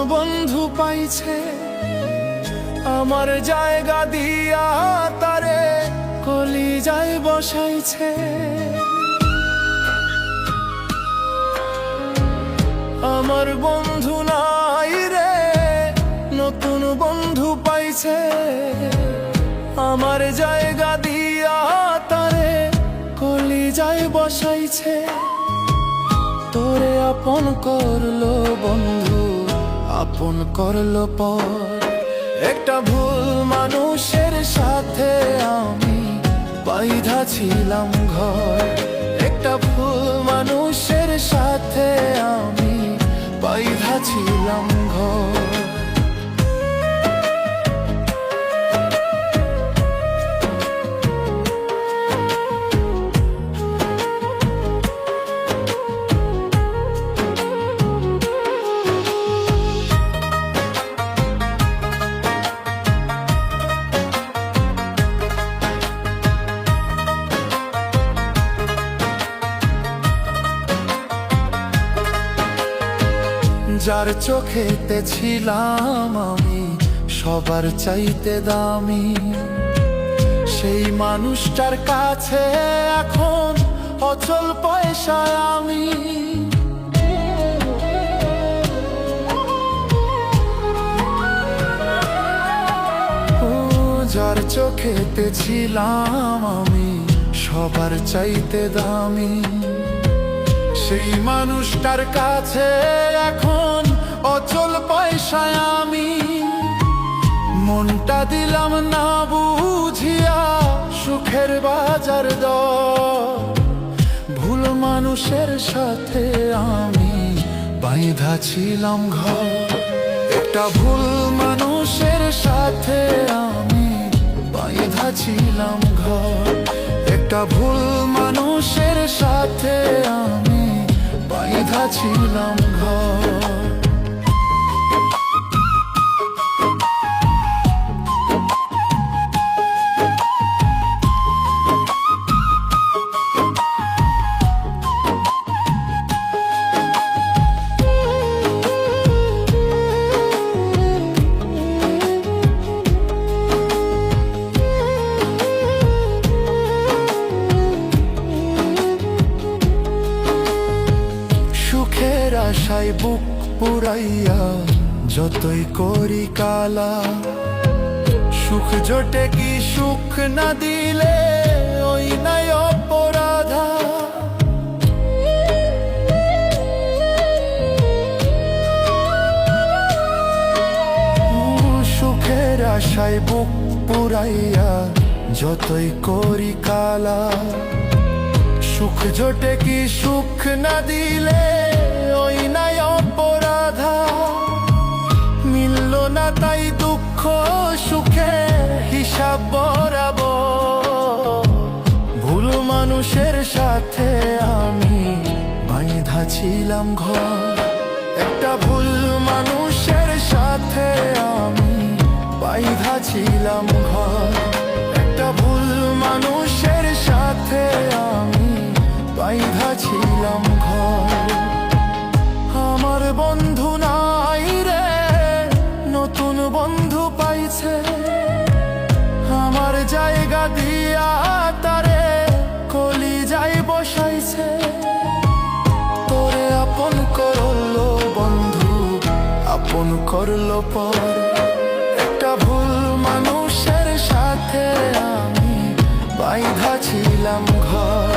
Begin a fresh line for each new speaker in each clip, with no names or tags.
বন্ধু পাইছে, আমার জায়গা দিয়া তারে কলিজায় বসাইছে। আমার বন্ধু নাই রে, নতুন বন্ধু পাইছে, আমার জায়গা দিয়া তারে কলিজায় বসাইছে। তোরে আপন করলো বন্ধু, আপন করলো পর। একটা ভুল মানুষের সাথে আমি বাইধা ছিলাম ঘর। একটা ভুল মানুষের সাথে আমি বাইধা ছিলাম ঘর। যার চোখেতে ছিলাম আমি সবার চাইতে দামি, সেই মানুষটার কাছে এখন অচল পয়সায় আমি। যার চোখেতে ছিলাম আমি সবার চাইতে দামি, সেই মানুষটার কাছে এখন অচল পয়সায় আমি। মনটা দিলাম না বুঝিয়া সুখের বাজার দর। ভুল মানুষের সাথে আমি বাইধা ছিলাম ঘর। একটা ভুল মানুষের সাথে আমি বাইধা ছিলাম ঘর। একটা ভুল মানুষের সাথে আমি বাইধা ছিলাম ঘর। আশায় বুক পুরাইয়া যতই করি কালা, সুখ জোটে কি সুখ না দিলে ওই নাই অপরাধা। সুখের আশায় বুক পুরাইয়া যতই করি কালা, সুখ জোটে কি সুখ না দিলে ওই নাই অপরাধা। মিলল না তাই দুঃখ সুখে হিসাব বরাবর। ভুল মানুষের সাথে আমি বাইধা ছিলাম ঘর। একটা ভুল মানুষের সাথে আমি বাইধা ছিলাম ঘর। একটা ভুল মানুষের সাথে আমি বাইধা ছিলাম ঘর। আমার বন্ধু নাই রে, নতুন বন্ধু পাইছে, আমার জায়গা দিয়া তারে কলিজায় বসাইছে। তোরে আপন করলো বন্ধু, আপন করলো পর। একটা ভুল মানুষের সাথে আমি বাইধা ছিলাম ঘর।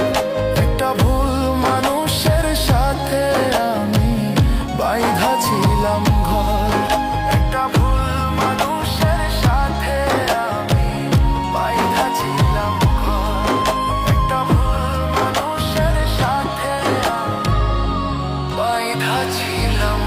একটা ভুল মানুষের সাথে আমি বাইধা ছিলাম ঘর। একটা ভুল মানুষের সাথে আমি বাইধা ছিলাম ঘর। একটা ভুল মানুষের সাথে আমি বাইধা ছিলাম